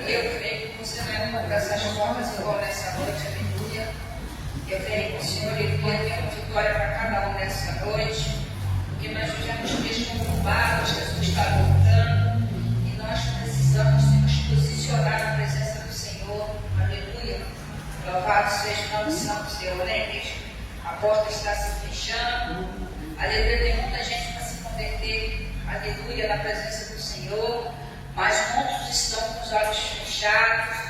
Eu creio que você vai encontrar essas formas igual nessa noite, aleluia. Eu creio que o Senhor ele vai ter uma vitória para cada um nessa noite, porque nós vivemos dias conturbados, Jesus está voltando e nós precisamos nos posicionar na presença do Senhor, aleluia. Louvado seja o nome do Santo Senhor, né, igreja? A porta está se fechando, aleluia. Tem muita gente para se converter, aleluia, na presença do Senhor, mas muitos estão com os olhos fechados,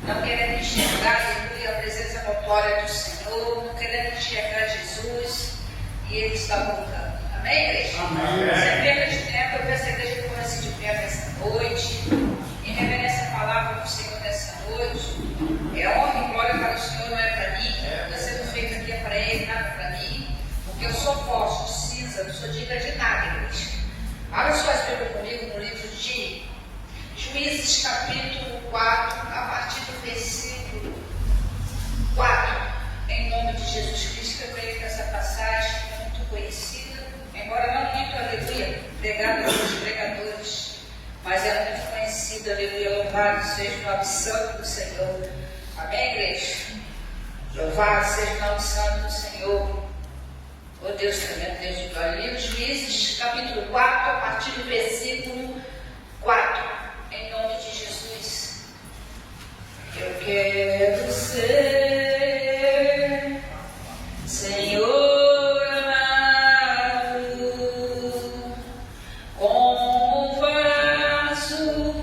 não querendo enxergar, aleluia, a presença notória do Senhor, não querendo enxergar Jesus, e Ele está voltando. Amém, igreja? Amém. Sem perda de tempo, eu peço a igreja que comece de pé nessa noite, em reverência à palavra do Senhor nessa noite. É honra e glória para o Senhor, não é para mim, está sendo feito aqui é para Ele, nada para mim, porque eu sou posso, cinza, não sou digna de nada, igreja. Abra suas Bíblias comigo no livro de Juízes, capítulo 4, a partir do versículo 4, em nome de Jesus Cristo. Eu creio que essa passagem é muito conhecida, embora não muito, aleluia, pregada pelos pregadores, mas ela é muito conhecida, aleluia. Louvado seja o nome santo do Senhor. Amém, igreja? Louvado seja o nome santo do Senhor. Oh Deus tremendo, Deus de glória. Livro de Juízes, capítulo 4, a partir do versículo 4, em nome de Jesus. Eu quero ser Senhor amado, como um vaso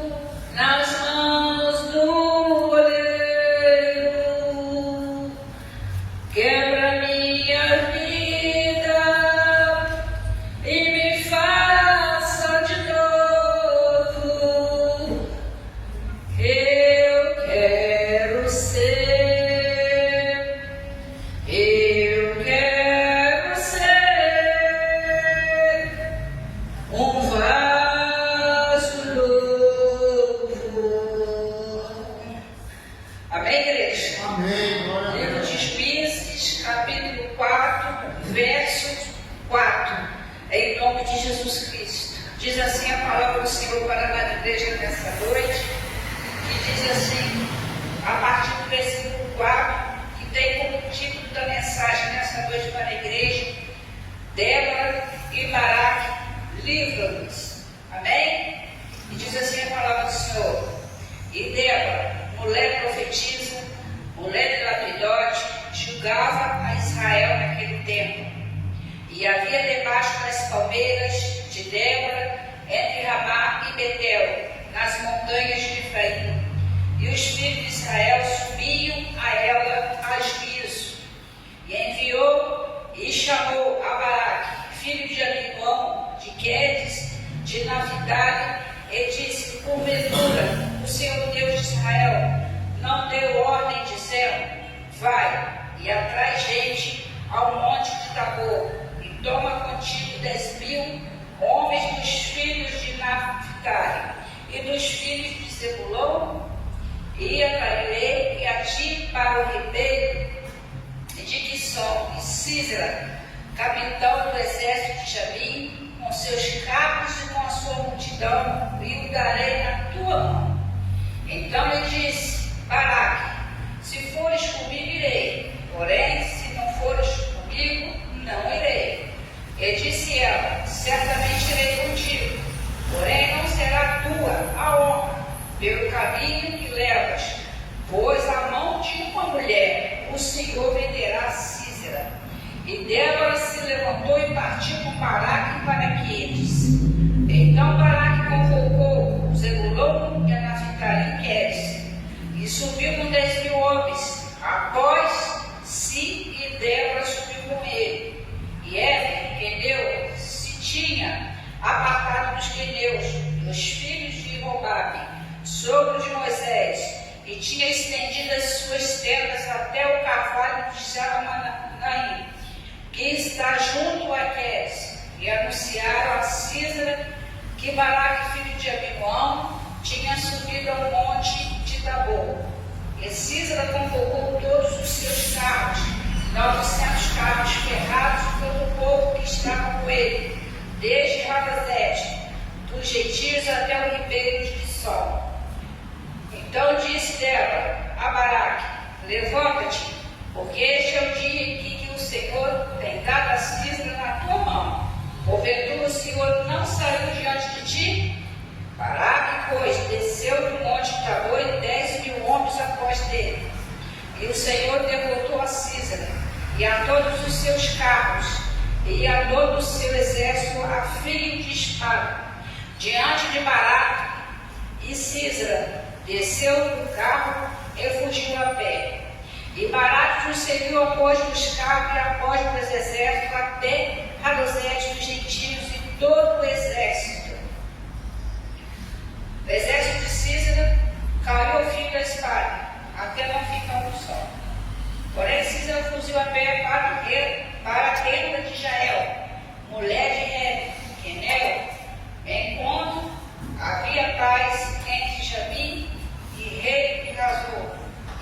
nas mãos do oleiro. Quebra minha vida e me faça de novo. Eu quero ser um vaso novo. Amém, igreja? Amém. Glória a Livro Deus. de Juízes, capítulo 4, verso 4, em nome de Jesus Cristo. Diz assim a palavra do Senhor para a igreja nessa noite, que diz assim, a partir do versículo 4, que tem como título da mensagem nessa noite para a igreja, Débora e Baraque, livra-nos. Amém? E diz assim a palavra do Senhor, e Débora, mulher profetiza, mulher de Lapidote, julgava a Israel naquele tempo. E havia debaixo das palmeiras de Débora, entre Ramá e Betel, nas montanhas de Efraim. E os filhos de Israel subiam a ela a juízo. E enviou e chamou a Baraque, filho de Abinoam, de Quedes, de Naphtali, e disse, porventura, o Senhor Deus de Israel não deu ordem dizendo, vai e atrai gente ao monte de Tabor, e toma contigo 10.000 homens dos filhos de Naphtali e dos filhos de Zebulon, e atrairei e a ti para o ribeiro de Quisson e Sísera, capitão do exército de Jabim, com seus carros e com a sua multidão, e o darei na tua mão. Então ele disse, Baraque, se fores comigo, irei, porém, se não fores comigo, não irei. E disse ela, certamente irei contigo, porém não será tua a honra, pelo caminho que levas, pois a mão de uma mulher o Senhor venderá a Sísera. E Débora se levantou e partiu com Baraque para Quedes. Então Baraque convocou Zebulon e a Naphtali em Quedes, e subiu com 10.000 homens, após si, e Débora subiu com ele. E Éfer, queneu, se tinha apartado dos queneus, dos filhos de Robabe, sogro de Moisés, e tinha estendido as suas tendas até o carvalho de Jaramanaim, que está junto a Quedes, e anunciaram a Sísera que Baraque, filho de Abinoam, tinha subido ao monte de Tabor. E Sísera convocou todos os seus carros, 900 carros ferrados, todo o povo que estava com ele, desde Rabazete, dos gentios até o ribeiro de Quisson. Então disse dela a Baraque: levanta-te, porque este é o dia em que o Senhor tem dado a Sísera na tua mão. Porventura o Senhor não saiu diante de ti? Baraque, pois, desceu do monte Tabor e 10.000 homens após dele. E o Senhor derrotou a Sísera e a todos os seus carros e a todo o seu exército a fio de espada diante de Baraque. E Sísera desceu do carro e fugiu a pé. E Baraque os seguiu após dos carros e após dos exércitos até Harosete dos gentios e todo o exército. O exército de Sísera caiu ao fim da espada, até não ficar um só. Porém, Sísera fugiu a pé para a tenda de Jael, mulher de Rebe, Quenel, enquanto havia paz entre Jabim e rei de Razor,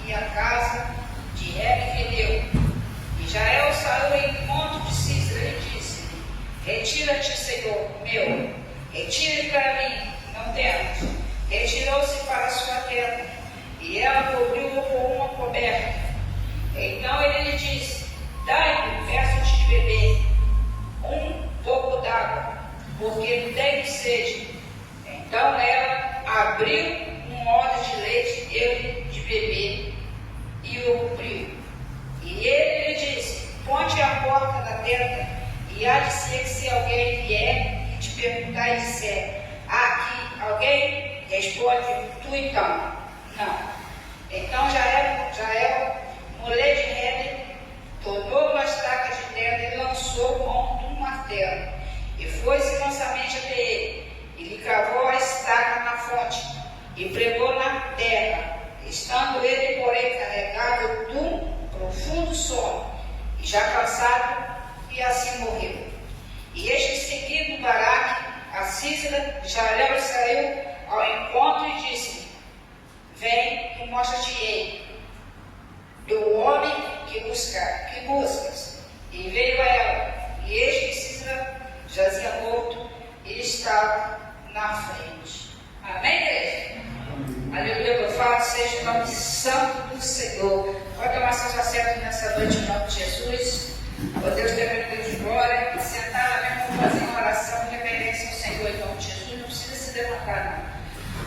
e a casa de Rebe Queneu. E Jael saiu em encontro de Sísera e disse-lhe: retira-te, Senhor meu, retira-te para mim, não temas. Retirou-se para a sua tenda, e ela cobriu-o com uma coberta. Então ele lhe disse: dai-me, peço-te de beber um pouco d'água, porque tenho sede. Então ela abriu um odre de leite, deu-lhe de beber, e o cobriu. E ele lhe disse: ponte a porta da tenda, e há de ser que se alguém vier e te perguntar e disser: há aqui alguém? Responde: tu então. Não. Então Jael, mulher de Rebe, tornou uma estaca de tenda e lançou mão de um martelo, e foi-se mansamente até ele, e lhe cravou a estaca na fonte, e pregou na terra, estando ele, porém, carregado de um profundo sono, e já cansado, e assim morreu. E este seguindo Baraque, a Sísera, Jael saiu ao encontro e disse: vem e mostra-te-ei do homem que buscas. E veio a ela, e eis que Sísera jazia morto e estava na frente. Amém, igreja? Aleluia, louvado seja o nome santo do Senhor. Pode tomar seus assentos nessa noite em nome de Jesus. Ó Deus, Deus de glória, sentar lá mesmo, vamos fazer uma oração de reverência ao Senhor em nome de Jesus. Não precisa se levantar, não.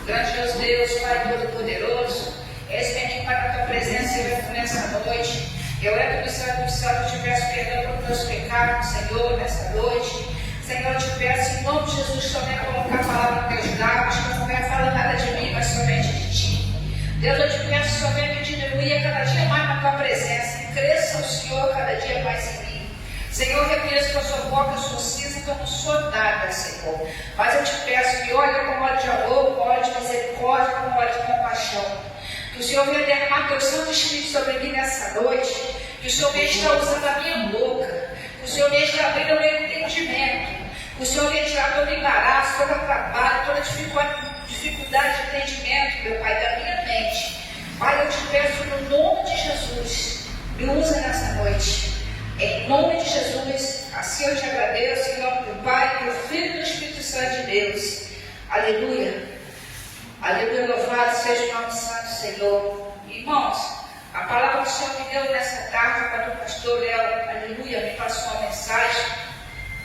Grandioso Deus, Pai Todo-Poderoso, esse aqui para a tua presença nessa noite. Eu entro no céu do céu e te peço perdão pelos meus pecados, Senhor, nessa noite. Senhor, eu te peço em nome de Jesus também colocar a palavra nos teus lábios, que não venha falar nada de mim, mas somente de ti. Deus, eu te peço somente que diminua cada dia mais na tua presença e cresça o Senhor cada dia mais em mim. Senhor, eu reconheço que eu sou pobre, eu sou cinza, que eu não sou nada, Senhor. Mas eu te peço que olhe com olho de amor, com olho de misericórdia, com olho de compaixão. Que o Senhor venha derramar teu Santo Espírito sobre mim nessa noite. Que o Senhor venha estar usando a minha boca. Que o Senhor venha estar abrindo o meu entendimento. Que o Senhor venha tirar todo embaraço, todo trabalho, toda dificuldade de entendimento, meu Pai, da minha mente. Pai, eu te peço no nome de Jesus, me usa nessa noite. Em nome de Jesus, assim eu te agradeço, em nome do Pai, do Filho e do Espírito Santo de Deus. Aleluia. Aleluia, louvado seja o nome santo, Senhor. Irmãos, a palavra que o Senhor me deu nessa tarde para o pastor Léo, aleluia, me passou uma mensagem.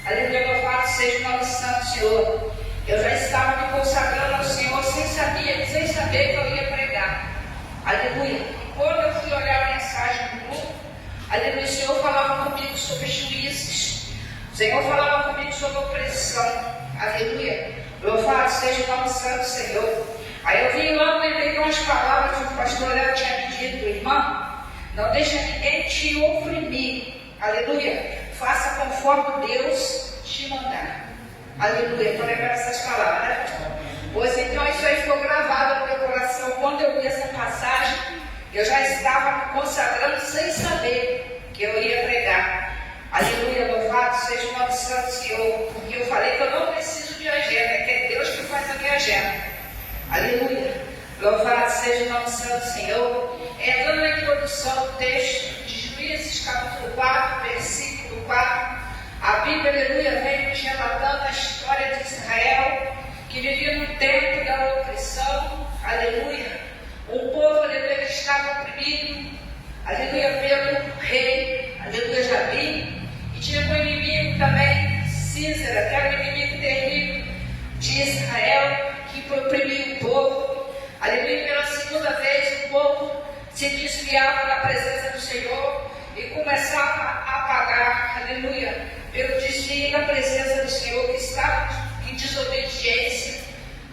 Aleluia, louvado seja o nome santo, Senhor. Eu já estava me consagrando ao Senhor sem saber que eu ia pregar. Aleluia. E quando eu fui olhar a mensagem do grupo, aleluia, o Senhor falava comigo sobre juízes. O Senhor falava comigo sobre opressão. Aleluia. Louvado seja o nome santo, Senhor. Aí eu vim lá, lembrei de umas palavras que o pastor Léo tinha me dito: irmã, não deixa ninguém te oprimir. Aleluia. Faça conforme Deus te mandar. Aleluia. Estou lembrando essas palavras, né? Pois então isso aí ficou gravado no meu coração. Quando eu li essa passagem, eu já estava me consagrando sem saber que eu ia pregar. Aleluia, louvado seja o nome santo, Senhor. Porque eu falei que eu não preciso de agenda, que é Deus que faz a minha agenda. Aleluia, louvado seja o nome santo, Senhor. Entrando na introdução do texto de Juízes, capítulo 4, versículo 4, a Bíblia, aleluia, vem nos relatando a história de Israel, que vivia no tempo da opressão. Aleluia, um povo se desviava da presença do Senhor e começava a pagar, aleluia, pelo desvio da presença do Senhor, que estava em desobediência.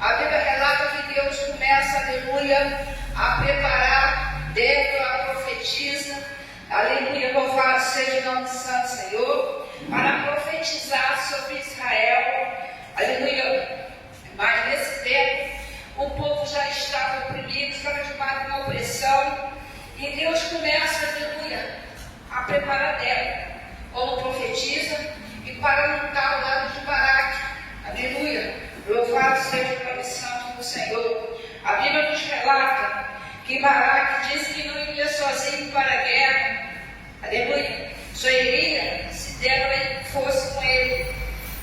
A Bíblia relata que Deus começa, aleluia, a preparar Débora, a profetisa, aleluia, louvado seja o nome do Santo Senhor, para profetizar sobre Israel, aleluia. Mas nesse tempo, o povo já estava oprimido, estava debaixo de uma opressão, e Deus começa, aleluia, a preparar Débora como profetiza e para montar ao lado de Baraque, aleluia. Louvado seja o nome santo do Senhor. A Bíblia nos relata que Baraque disse que não iria sozinho para a guerra, aleluia. Só iria se Débora fosse com ele.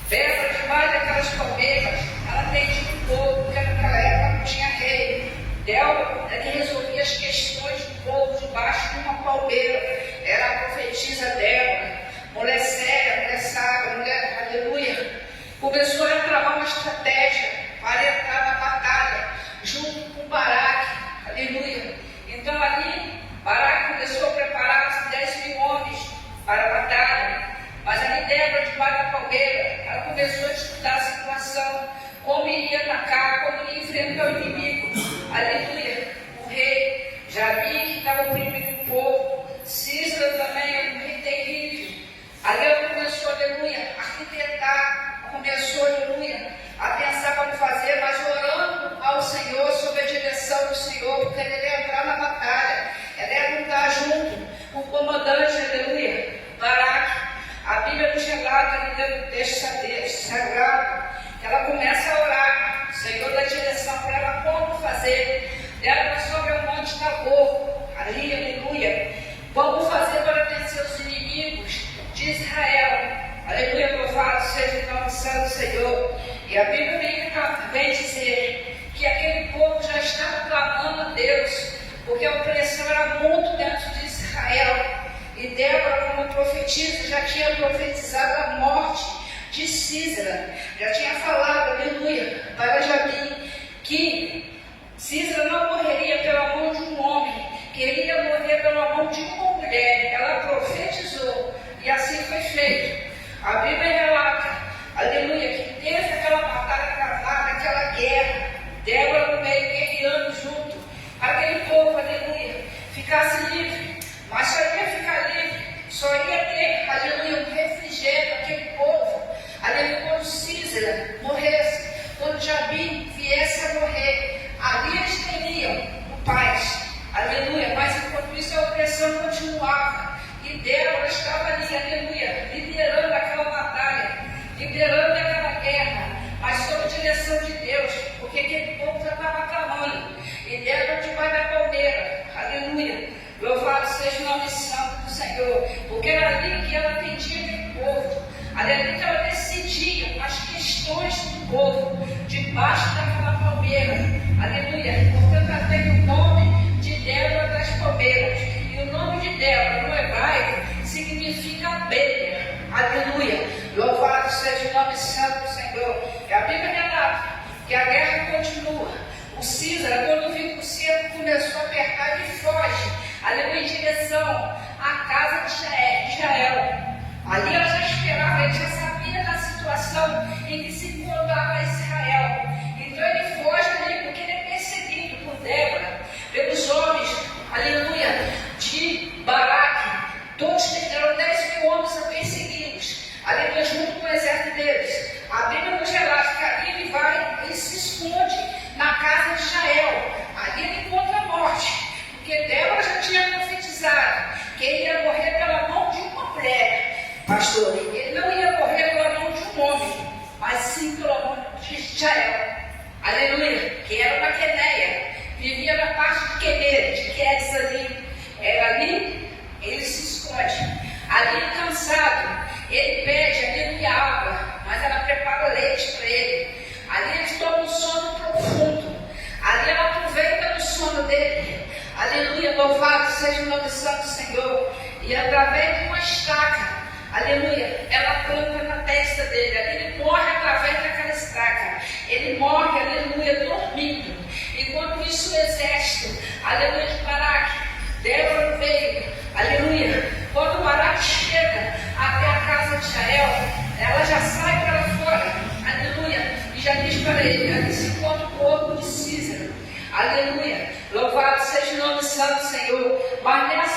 Débora, debaixo daquelas palmeiras, ela atendia o povo, porque naquela época não tinha rei. Débora, ela resolvia as questões do povo debaixo de uma palmeira. Era a profetisa Débora, mulher séria, mulher sábia, mulher, aleluia. Começou a travar uma estratégia para entrar na batalha, junto com Baraque, aleluia. Então ali, Baraque começou a preparar 10.000 homens para a batalha. Mas ali Débora, debaixo da palmeira, ela começou a estudar a situação, como iria atacar, como iria enfrentar o inimigo. Aleluia. O rei Jabi, que estava oprimindo o povo, Císara também, um rei terrível. Ali ela começou, aleluia, a arquitetar, começou, aleluia, a pensar como fazer, mas orando ao Senhor, sob a direção do Senhor, porque ele ia entrar na batalha, ela ia lutar junto com o comandante, aleluia, Baraque. A Bíblia nos relata no texto sagrado que ela começa a orar, o Senhor dá direção para ela como fazer. Ela sobre o monte Tabor, ali, aleluia, como fazer para vencer os inimigos de Israel. Aleluia, louvado seja o nome santo do Senhor. E a Bíblia vem dizer que aquele povo já estava clamando a Deus, porque a opressão era muito dentro de Israel. E Débora, como profetisa, já tinha profetizado a morte de Císara. Já tinha falado, aleluia, para Jabi, que Císara não morreria pela mão de um homem, que ele ia morrer pela mão de uma mulher. Ela profetizou, e assim foi feito. A Bíblia relata, aleluia, que teve aquela batalha travada, aquela guerra, Débora no meio, guerreando junto, aquele povo, aleluia, ficasse livre. Mas só ia ficar livre, só ia ter, aleluia, um refrigério aquele povo, aleluia, quando Císara morresse, quando Jabi viesse a morrer, ali eles teriam paz, aleluia. Mas enquanto isso a opressão continuava, e Débora estava ali, aleluia, liderando aquela batalha, liderando aquela guerra, mas sob direção de Deus, porque aquele povo já estava clamando, e Débora debaixo da palmeira, aleluia. Louvado seja o nome santo do Senhor, porque era ali que ela atendia aquele povo, ali que ela decidia as questões do povo, debaixo daquela palmeira, aleluia. Portanto, ela tem o nome de Débora das palmeiras, e o nome de Débora no hebraico significa abelha, aleluia. Louvado seja o nome santo do Senhor. E a Bíblia relata que a guerra continua. O Císara, quando viu que o cerco começou a apertar, ele foge, aleluia, em direção à casa de Israel. Ali ela já esperava, ele já sabia da situação em que se encontrava Israel. Então ele foge ali, porque ele é perseguido por Débora, pelos homens, aleluia, de Baraque. Todos eram 10.000 homens perseguidos, aleluia, junto com o exército deles. A Bíblia nos relata que ali ele vai, ele se esconde na casa de Israel. Ali ele encontra a morte, porque Débora já tinha profetizado que ele ia morrer pela mão de uma mulher, pastor. Ele não ia morrer pela mão de um homem, mas sim pela mão de Israel, aleluia, que era uma queneia, vivia na parte de Quemer, de Quedes ali. Era ali, ele se esconde. Ali cansado, ele pede, aleluia, água, mas ela prepara leite para ele. Ali ele toma um sono profundo. Ali ela aproveita do sono dele. Aleluia, louvado seja o nome santo do Senhor. E através de uma estaca, aleluia, ela planta na testa dele. Ali ele morre através daquela estaca. Ele morre, aleluia, dormindo. Enquanto isso o exército, aleluia, de Baraque, Débora veio, aleluia. Quando Baraque chega até a casa de Israel, ela já sai para fora, aleluia, e já diz para ele: ali se encontra o corpo de Císara, aleluia. Louvado seja o nome santo do Senhor. Mas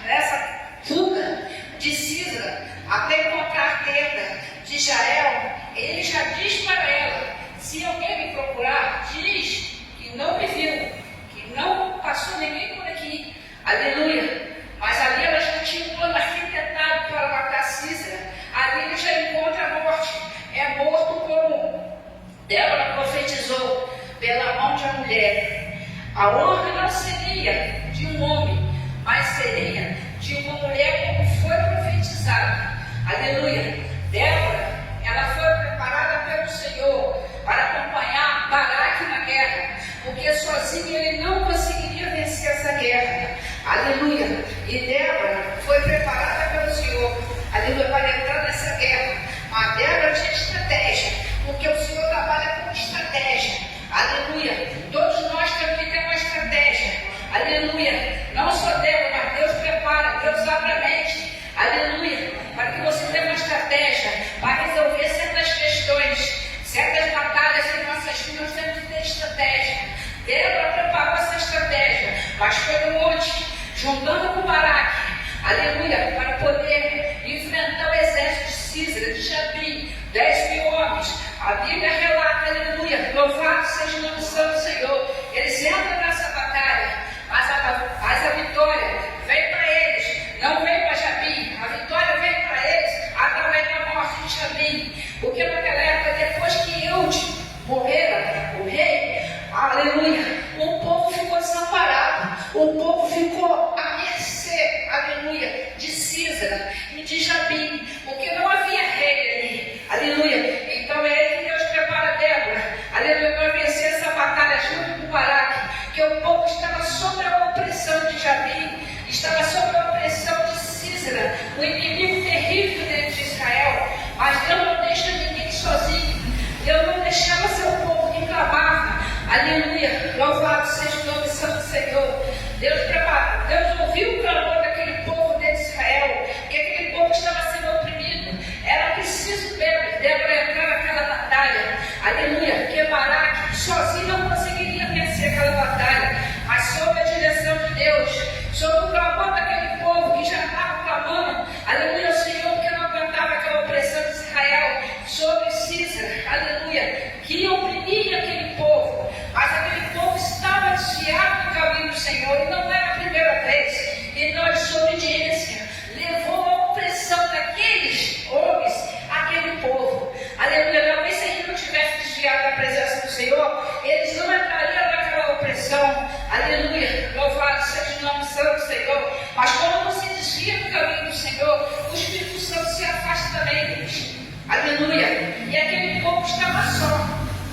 nessa fuga de Císara até encontrar a tenda de Israel, ele já diz para ela: se alguém me procurar, diz que não me viu, que não passou ninguém por aqui, aleluia. Mas ali ela já tinha um plano arquitetado para matar Císara. Ali ele já encontra a morte, é morto como Débora profetizou pela mão de uma mulher. A honra não seria de um homem, mas seria de uma mulher, como foi profetizado, aleluia. Débora, ela foi preparada pelo Senhor para acompanhar Baraque na guerra, porque sozinho ele não conseguiria vencer essa guerra, aleluia. E Débora foi preparada pelo Senhor, aleluia, para entrar nessa guerra. Mas Débora tinha estratégia, porque o Senhor trabalha com estratégia, aleluia. Todos nós temos que ter uma estratégia, aleluia. Não só Débora, mas Deus prepara, Deus abre a mente, aleluia, para que você tenha uma estratégia para resolver certas questões, certas batalhas em nossas vidas. Nós temos que ter estratégia. Débora preparou essa estratégia, mas foi no monte, juntando com Baraque, aleluia, para poder enfrentar o exército de Císara, de Jabim, 10.000 homens. A Bíblia relata, aleluia, louvado seja o nome santo do Senhor. Eles entram nessa batalha, mas a vitória vem para eles, não vem para Jabim. A vitória vem para eles através da morte de Jabim, porque naquela época, depois que Eude morrera, o rei, aleluia, o povo ficou desamparado, o povo ficou à mercê, aleluia, de Císara e de Jabim, porque não havia rei ali, aleluia. Então é ele que Deus prepara Débora, aleluia, para vencer essa batalha junto com Baraque, que o povo estava sob a opressão de Jabim, estava sob a opressão de Císara, o inimigo terrível dentro de Israel. Mas Deus não deixa ninguém sozinho, Deus não deixava seu povo que clamava, aleluia, louvado seja o nome santo do Senhor. Deus preparou, Deus ouviu o clamor daquele povo de Israel, que aquele povo estava sendo oprimido. Era preciso Débora entrar naquela batalha, aleluia, porque Baraque sozinho não conseguiria vencer aquela batalha, mas sob a direção de Deus, sob o clamor daquele povo que já estava clamando, aleluia, ao Senhor, que não aguentava aquela opressão de Israel sobre Císara, aleluia, que oprimia aquele povo. Mas aquele povo estava desviado do caminho do Senhor, e não era a primeira vez. E nós, desobediência, levou a opressão daqueles homens àquele povo, aleluia. Talvez se eles não tivessem desviado da presença do Senhor, eles não entrariam naquela opressão, aleluia, louvado seja o nome santo do Senhor. Mas quando você desvia do caminho do Senhor, o Espírito Santo se afasta também deles, aleluia. E aquele povo estava só,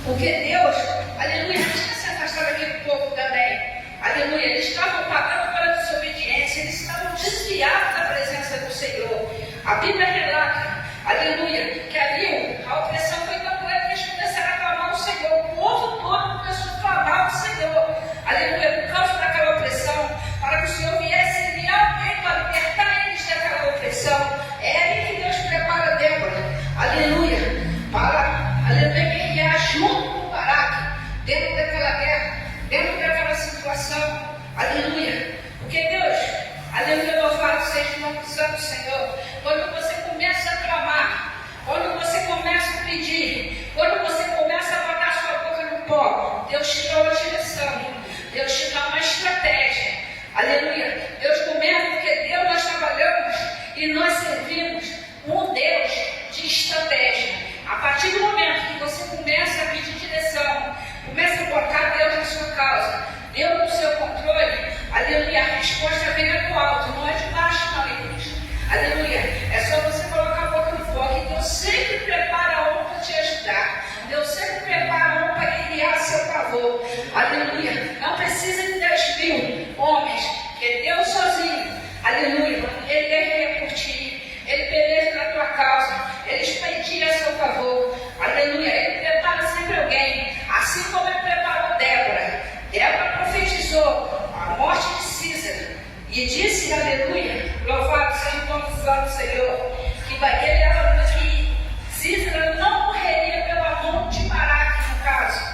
porque Deus, aleluia, não tinha se afastado daquele povo também, aleluia. Eles estavam pagando pela desobediência, eles estavam desviados da presença do Senhor. A Bíblia relata, aleluia, que ali a opressão foi tão grande que eles começaram a clamar ao Senhor. O povo todo começou a clamar ao Senhor, aleluia, por causa daquela opressão, para que o Senhor viesse enviar alguém para libertar eles daquela opressão. É ali que Deus prepara Débora, aleluia, para, aleluia, guerrear junto com Baraque, dentro daquela guerra, dentro daquela situação, aleluia. Porque Deus, aleluia, louvado seja o nome do Santo Senhor. Quando você começa a clamar, quando você começa a pedir, quando você começa a botar sua boca no pó, Deus te dá uma direção, Deus te dá uma estratégia, aleluia. Deus começa, porque Deus nós trabalhamos e nós servimos um Deus de estratégia. A partir do momento que você começa a pedir direção, começa a botar Deus na sua causa, Deus no seu controle, aleluia, a resposta vem do alto, não é de baixo, não, igreja, aleluia. É só você colocar a boca no fogo, e Deus sempre prepara a honra para te ajudar, Deus sempre prepara a honra para guiar a seu favor, aleluia. Não precisa de 10.000 homens, porque Deus sozinho, aleluia, Ele guerreia por ti, Ele peleja na tua causa, Ele expedia a seu favor, aleluia. Ele prepara sempre alguém, assim como Ele preparou Débora. Débora profetizou a morte de Císara, E disse, aleluia, louvado seja o nome do Senhor, que ele era que Sísera não morreria pela mão de Baraque, no caso,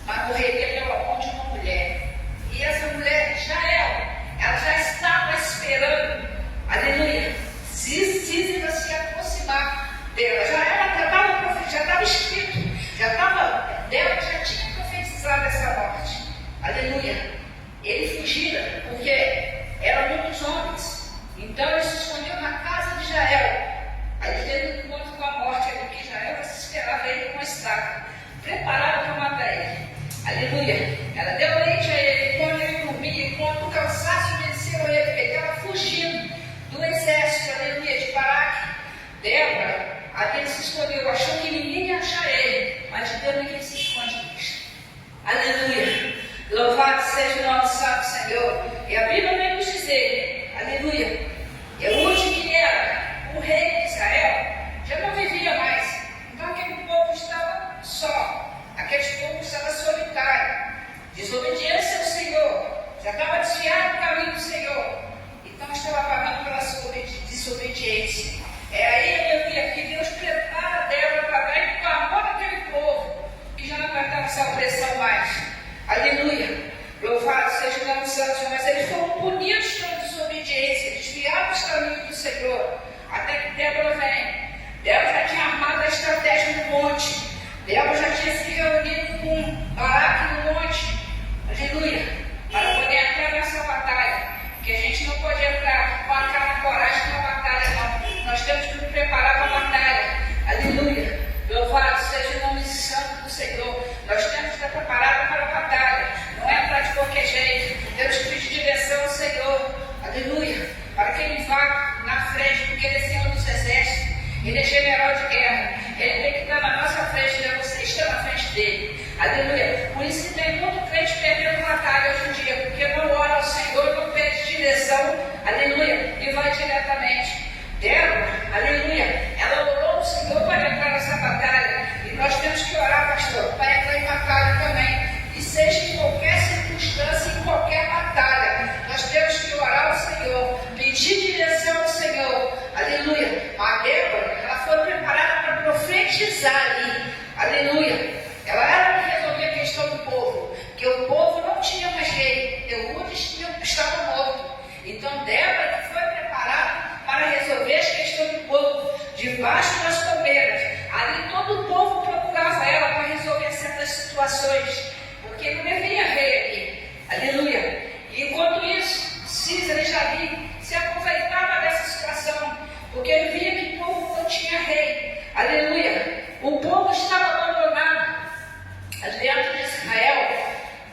mas morreria pela mão de uma mulher. E essa mulher, Jael, ela já estava esperando, aleluia, Sísera se aproximar dela. Já estava escrito, Deus já tinha profetizado essa morte. Aleluia. Ele fugira, porque eram muitos homens. Então ele se escondeu na casa de Jael. Aí ele teve um encontro com a morte, porque Jael esperava ele com uma estaca, preparado para matar ele. Aleluia. Ela deu leite a ele quando ele dormia, quando o cansaço venceu ele, porque ele estava fugindo do exército, aleluia, de Baraque. Débora, ele se escondeu, achou que ninguém ia achar ele, mas de Deus ninguém se esconde nisso. Aleluia. Louvado seja o nome do Santo Senhor. E a Bíblia vem nos dizer, aleluia, Eude, que era o rei de Israel, já não vivia mais. Então aquele povo estava só, aquele povo estava solitário, desobediência ao Senhor, já estava desviado do caminho do Senhor, então estava pagando pela sua desobediência. É aí, aleluia, que Deus prepara Débora para ver o clamor daquele povo, que já não aguentava essa opressão mais. Aleluia. Louvado seja o nome do Santo, mas eles foram punidos pela desobediência, desviados dos caminhos do Senhor, até que Débora vem. Débora já tinha armado a estratégia no monte. Débora já tinha se reunido com Baraque no monte. Aleluia. Para poder entrar nessa batalha. Porque a gente não pode entrar com a cara e coragem na batalha, não. Nós temos que nos preparar para a batalha. Aleluia. Louvado seja o nome santo do Senhor. Nós temos que estar preparados para a batalha. Não é entrar de qualquer jeito. Temos que pedir direção ao Senhor. Aleluia. Para que Ele vá na frente, porque Ele é Senhor dos exércitos. Ele é general de guerra. Ele tem que estar na nossa frente, né? Você está na frente dele. Aleluia. Por isso que tem muito crente perdendo batalha hoje em dia, porque não ora ao Senhor, não pede direção. Aleluia. E vai diretamente. Débora, aleluia, ela orou ao Senhor para entrar nessa batalha. E nós temos que orar, pastor, para entrar em batalha também. E seja em qualquer circunstância, em qualquer batalha, nós temos que orar ao Senhor, pedir direção ao Senhor. Aleluia. A Débora, ela foi preparada para profetizar ali. Aleluia. Ela era para resolver a questão do povo, porque o povo não tinha mais rei. Eude estava morto. Então Débora foi preparada para resolver as questões do povo, debaixo das palmeiras. Ali todo o povo procurava ela para resolver certas situações, porque não havia rei aqui. Aleluia. E enquanto isso, Sísera e Jabi se aproveitava dessa situação, porque ele via que o povo não tinha rei. Aleluia. O povo estava abandonado dentro de Israel.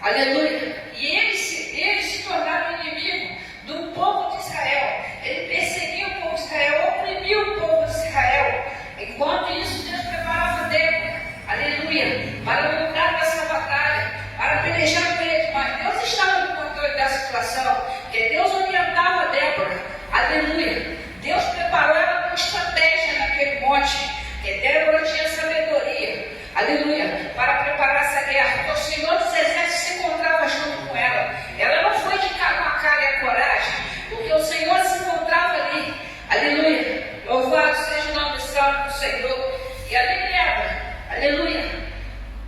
Aleluia. E eles se tornaram inimigo do povo de Israel. Ele perseguia o povo de Israel, oprimia o povo de Israel. Enquanto isso, Deus preparava Débora, aleluia, para lutar nessa batalha, para pelejar com eles. Mas Deus estava no controle da situação, porque Deus orientava Débora, aleluia. Deus preparou ela com estratégia naquele monte, porque Débora tinha sabedoria, aleluia, para preparar essa guerra. Porque o Senhor dos exércitos se encontrava junto com ela. Ela não foi de cara com a cara e a coragem, porque o Senhor se encontrava ali. Aleluia. Louvado seja o nome santo do Senhor. E ali Débora, aleluia,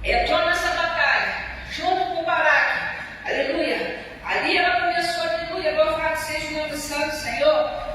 entrou nessa batalha, junto com Baraque. Aleluia. Ali ela começou, aleluia, louvado seja o nome santo do Senhor,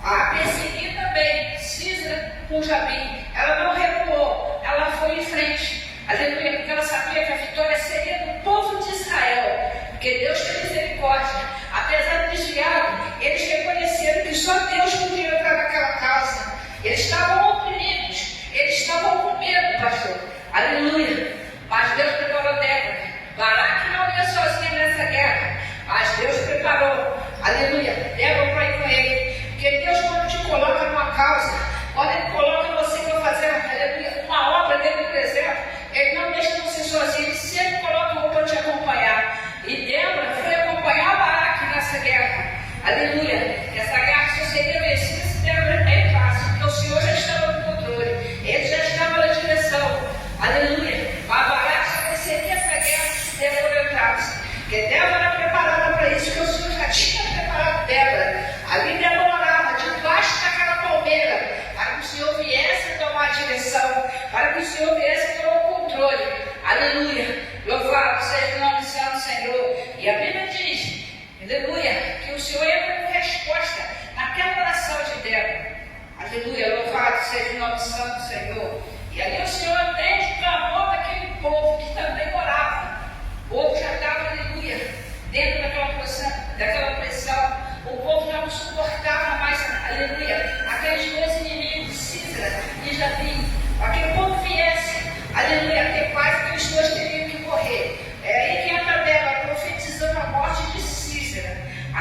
a perseguir também Sísera com Jabi. Ela não recuou, ela foi em frente. Aleluia, porque ela sabia que a vitória seria do povo de Israel, porque Deus tem misericórdia. Apesar do desviado, eles reconheceram que só Deus podia entrar naquela casa. Eles estavam oprimidos, eles estavam com medo, pastor. Aleluia. Mas Deus preparou Débora. Baraque não ia sozinha nessa guerra, mas Deus preparou, aleluia, Débora para ir com ele. Porque Deus, quando te coloca numa causa, quando Ele coloca você para fazer, aleluia, uma obra dentro do deserto, Ele não deixa você sozinho, Ele sempre coloca um para te acompanhar. E Débora foi acompanhar Baraque nessa guerra. Aleluia. Essa guerra só seria vencida se Débora entrasse, porque o Senhor já estava no controle. Ele já estava na direção. Aleluia. Mas Baraque só venceria essa guerra se Débora entrasse. Porque Débora era preparada para isso, porque o Senhor já tinha preparado Débora.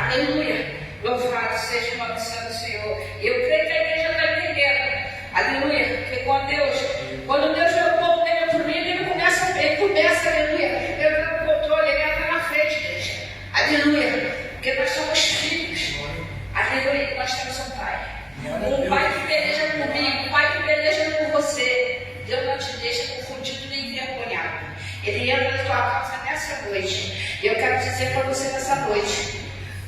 Aleluia. Louvado seja o nome santo do Senhor. Eu creio que a igreja está entendendo. Aleluia. Porque quando Deus vê o povo dele oprimido, ele começa, aleluia. Ele dá o controle, ele entra na frente, igreja. Aleluia. Porque nós somos filhos. Aleluia. Nós temos um pai. Um pai que peleja comigo, um pai que peleja por você. Deus não te deixa confundido nem envergonhado. Ele entra na tua causa nessa noite. E eu quero dizer para você nessa noite.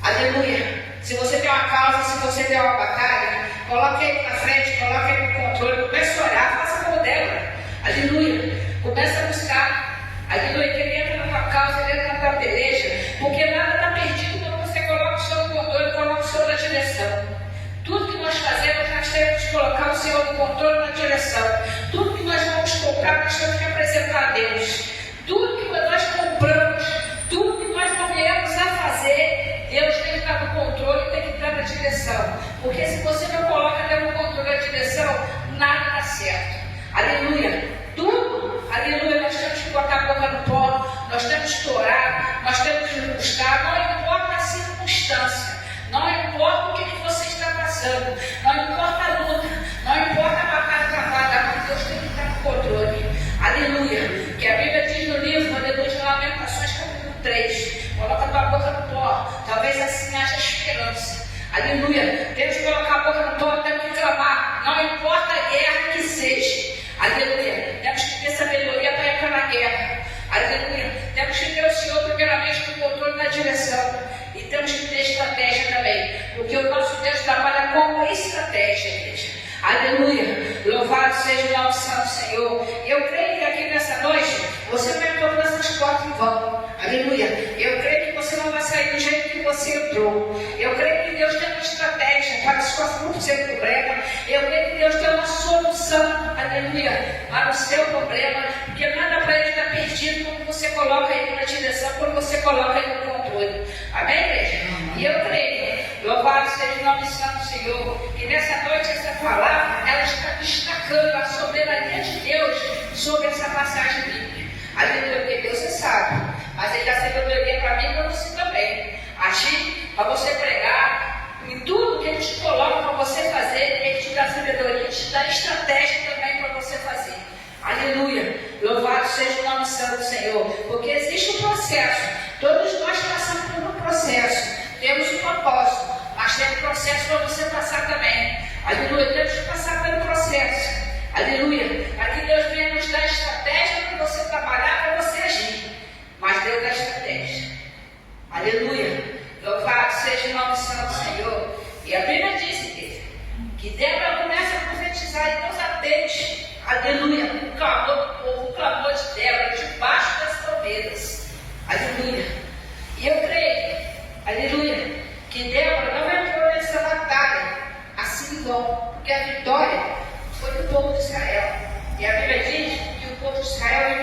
Aleluia. Se você tem uma causa, se você tem uma batalha, coloque ele na frente, coloque ele no controle, comece a orar, faça como Débora. Aleluia. Comece a buscar. Aleluia. Que ele entra na tua causa, ele entra na tua peleja. Porque nada está perdido quando você coloca o Senhor no controle, coloca o Senhor na direção. Tudo que nós fazemos, nós temos que colocar o Senhor no controle, na direção. Tudo que nós vamos comprar, nós temos que apresentar a Deus. Tudo que nós compramos, tudo que nós não viemos a fazer, Deus tem que estar no controle e tem que estar na direção. Porque se você não coloca Deus no controle e na direção, nada dá certo. Aleluia. Tudo, aleluia, nós temos que botar a boca no pó, nós temos que orar, nós temos que buscar, não importa a circunstância, não importa o que você está passando, não importa a luta, não importa a batalha travada, mas Deus tem que estar no controle. Aleluia. Que a Bíblia diz no livro, aleluia, de Lamentações, capítulo 3. Coloca a tua boca no pó. Talvez assim haja esperança. Aleluia. Temos que colocar a boca no pó, temos que clamar. Não importa a guerra que seja. Aleluia. Temos que ter sabedoria para entrar na guerra. Aleluia. Temos que ter o Senhor primeiramente no controle e na direção. E temos que ter estratégia também. Porque o nosso Deus trabalha com estratégia, igreja. Aleluia. Louvado seja o nome santo do Senhor. Eu creio que aqui nessa noite você não entrou por essas portas em vão. Aleluia. Eu creio que você não vai sair do jeito que você entrou. Eu creio que Deus tem uma estratégia para o seu problema. Eu creio que Deus tem uma solução, aleluia, para o seu problema. Porque nada para ele está perdido quando você coloca ele na direção, quando você coloca ele no controle. Amém, igreja? E eu creio, louvado seja o nome santo do Senhor, que nessa noite essa palavra, ela está destacando a soberania de Deus sobre essa passagem bíblica. Aleluia, porque Deus é sábio, mas Ele dá sabedoria para mim e para você também. Agir, para você pregar, em tudo que Ele te coloca para você fazer, Ele te dá sabedoria, te dá estratégia também para você fazer. Aleluia, louvado seja o nome santo do Senhor, porque existe um processo, todos nós passamos por um processo, temos um propósito, mas tem um processo para você passar também. Aleluia, temos que passar pelo processo. Aleluia, aqui Deus vem nos dar estratégia para você trabalhar, para você agir, mas Deus dá estratégia. Aleluia, louvado seja o nome santo do Senhor. E a Bíblia diz que Débora começa a profetizar e Deus atende. Aleluia, o clamor do povo, o clamor de Débora, debaixo das palmeiras. Aleluia. E eu creio, aleluia, que Débora não entrou nessa batalha assim em vão, porque a vitória foi do povo de Israel. E a Bíblia diz que o povo de Israel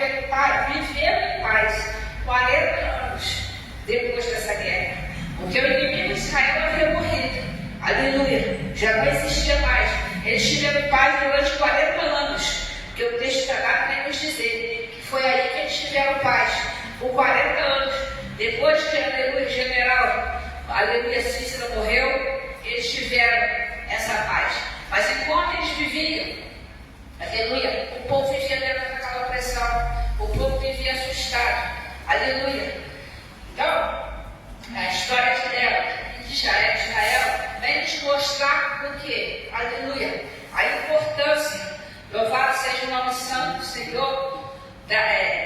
viveu em paz 40 anos depois dessa guerra. Porque o inimigo de Israel havia morrido. Aleluia, já não existia mais. Eles tiveram paz durante 40 anos. Porque o texto sagrado vem nos dizer que foi aí que eles tiveram paz. Por 40 anos. Depois que o general, aleluia, Cícero morreu, eles tiveram essa paz. Mas enquanto eles viviam, aleluia, o povo vivia dentro daquela opressão. O povo vivia assustado. Aleluia. Então, a história de Débora e de Israel vem nos mostrar o que? Aleluia. A importância, louvado seja o nome santo do Senhor,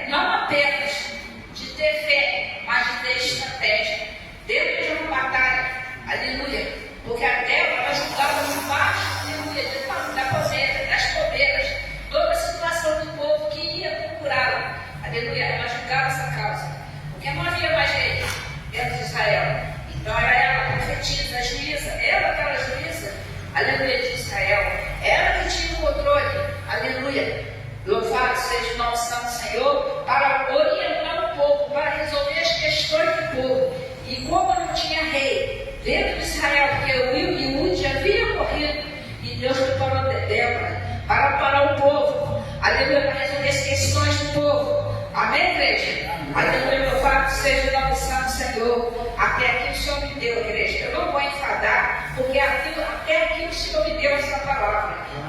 não apenas de ter fé, mas de ter estratégia dentro de uma batalha. Aleluia. Porque a Débora ela julgava debaixo, aleluia, da palmeira, das palmeiras, toda a situação do povo que ia procurá-la. Aleluia. Ela julgava essa causa. Porque não havia mais rei dentro de Israel. Então era ela profetiza, juíza, ela que era juíza, aleluia, de Israel. Ela que tinha o controle, aleluia. Louvado seja o nome santo do Senhor, para orientar o povo, para resolver as questões do povo. E como não tinha rei dentro de Israel, porque o Iude havia morrido, e Deus preparou Débora para parar o povo, aleluia, para resolver as questões do povo. Amém, igreja? Aleluia, louvado seja o nome santo do Senhor. Até aqui o Senhor me deu, igreja.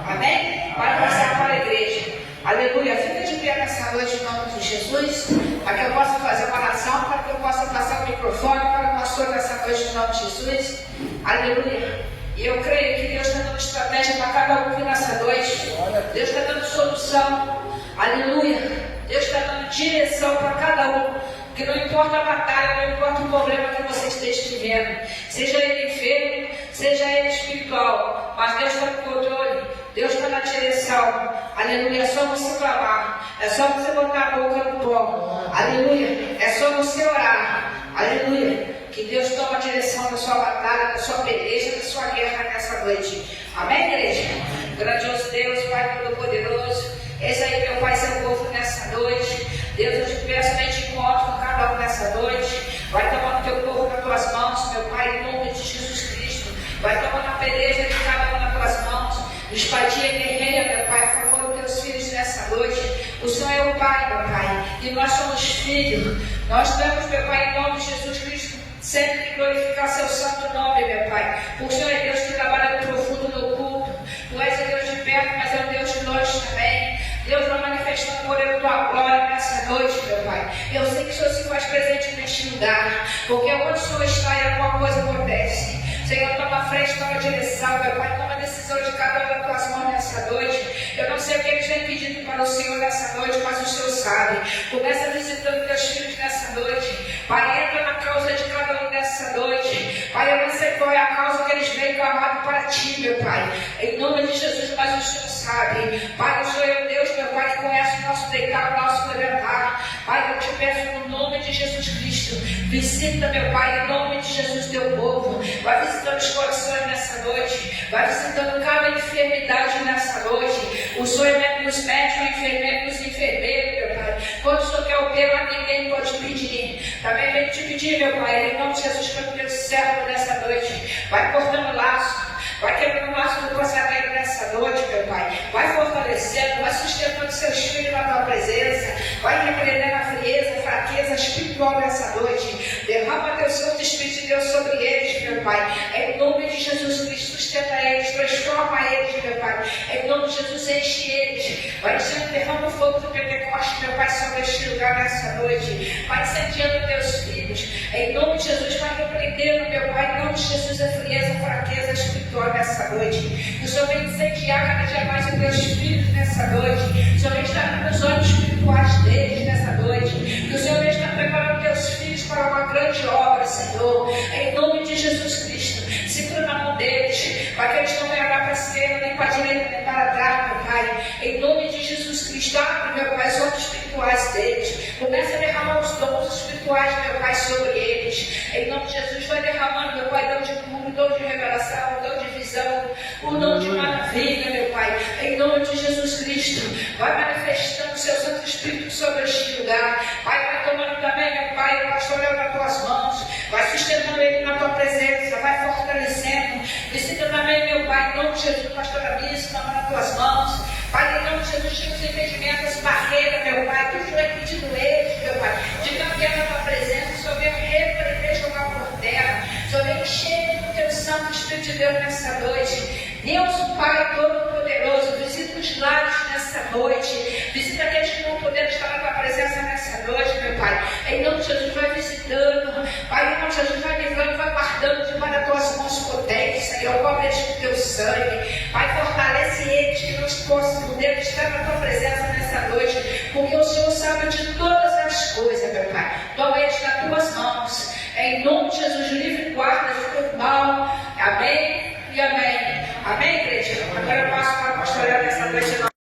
Amém? Para passar para a igreja. Aleluia. Fica de pé nessa noite em nome de Jesus, para que eu possa fazer uma oração, para que eu possa passar o microfone para o pastor nessa noite em nome de Jesus. Aleluia. E eu creio que Deus está dando estratégia para cada um aqui nessa noite. Deus está dando solução. Aleluia. Deus está dando direção para cada um. Que não importa a batalha, não importa o problema que você esteja vivendo, seja ele enfermo, seja ele espiritual, mas Deus está no controle, Deus está na direção. Aleluia. É só você clamar, é só você botar a boca no pó. Aleluia. É só você orar. Aleluia. Que Deus toma a direção da sua batalha, da sua peleja, da sua guerra nessa noite. Amém, igreja? Grandioso Deus, Pai Todo-Poderoso, esse aí, meu Pai, seu povo nessa noite. Deus, eu te peço, vem de encontro com cada um nessa noite. Vai tomando teu povo nas tuas mãos, meu Pai, em nome de Jesus Cristo. Vai tomando a peleja de cada um nas tuas mãos. Espadinha guerreira, meu Pai, por favor, teus filhos nessa noite. O Senhor é o Pai, meu Pai, e nós somos filhos. Nós estamos, meu Pai, em nome de Jesus Cristo, sempre glorificar seu santo nome, meu Pai. O Senhor é Deus que trabalha no profundo no oculto. Tu és o Deus de perto, mas é o Deus de longe também. Deus vai manifestando o poder da tua glória nessa noite, meu Pai. Eu sei que o Senhor se faz presente neste lugar, porque onde o Senhor está e alguma coisa acontece. Senhor, toma a frente, toma a direção, meu Pai, toma a decisão de cada um das tuas mãos nessa noite. Eu não sei o que eles têm pedido para o Senhor nessa noite, mas o Senhor sabe. Começa visitando teus filhos nessa noite. Pai, entra na causa de cada um nessa noite. Pai, eu não sei qual é a causa que eles vêm clamado para ti, meu Pai. Em nome de Jesus, mas o Senhor sabe. Pai, o Senhor é o Deus, meu Pai, que conhece o nosso deitar, o nosso levantar. Pai, eu te peço no nome de Jesus Cristo. Visita, meu Pai, em nome de Jesus, teu povo. Vai visitando os corações nessa noite. Vai visitando cada enfermidade nessa noite. O Senhor é nos médicos, enfermeiros, enfermeiros, meu Pai. Quando o Senhor quer operar, ninguém pode pedir. Também vem te pedir, meu Pai, em nome de Jesus, para o teu servo nessa noite. Vai cortando laço. Vai quebrando o laço do passageiro nessa noite, meu Pai. Vai fortalecendo, vai sustentando seus filhos na tua presença. Vai repreendendo a frieza, a fraqueza espiritual nessa noite. Derrama teu Santo Espírito de Deus sobre eles, meu Pai. Em nome de Jesus Cristo, sustenta eles, transforma eles, meu Pai. Em nome de Jesus, enche eles. Vai enchendo, derrama o fogo do Pentecoste, meu Pai, sobre este lugar nessa noite. Vai incendiando teus filhos. Em nome de Jesus, vai repreendendo, meu Pai. Em nome de Jesus, a frieza, a fraqueza espiritual nessa noite. Que o Senhor venha incendiar cada dia mais os teus filhos nessa noite. Que o Senhor venha estar nos olhos espirituais deles nessa noite. Que o Senhor venha estar preparando teus filhos para uma grande obra, Senhor. Em nome de Jesus Cristo. Segura na mão deles, para que eles não venham olhar para a esquerda, nem para a direita, nem para trás, meu Pai. Em nome de Jesus Cristo, abre, meu Pai, os olhos espirituais deles. Começa a derramar os dons espirituais, meu Pai, sobre eles. Em nome de Jesus, vai derramando, meu Pai, dom de cura, dom de revelação, dom de visão, o dom de maravilha, meu Pai. Em nome de Jesus Cristo, vai manifestando o seu Santo Espírito sobre este lugar. Pai, vai tomando também, meu Pai, o pastoreio nas tuas mãos. Vai sustentando ele na tua presença, vai fortalecendo. Visita também, meu Pai, em nome de Jesus, pastor Abílio, toma nas tuas mãos. Pai, em nome de Jesus, tira os impedimentos, as barreiras, meu Pai, tudo que é pedido eles, meu Pai, de campear na tua presença. O Senhor vem repreender, jogar por terra. O Senhor vem encher do teu Santo Espírito de Deus nessa noite. Deus, o Pai Todo-Poderoso, visita os lares nessa noite. Visita aqueles que não podem estar na tua presença nessa noite, meu Pai. Em nome de Jesus, vai visitando. Pai, em nome de Jesus, vai livrando, vai guardando de para as tuas mãos potentes, Senhor. Cobre eles com teu sangue. Pai, fortalece eles que não possam poder estar na tua presença nessa noite. Porque o Senhor sabe de todas as coisas, meu Pai. Toma eles nas tuas mãos. Em nome de Jesus, livre e guarda de todo mal. Amém e amém. Amém, igreja? Agora eu passo para a pastorear nessa noite.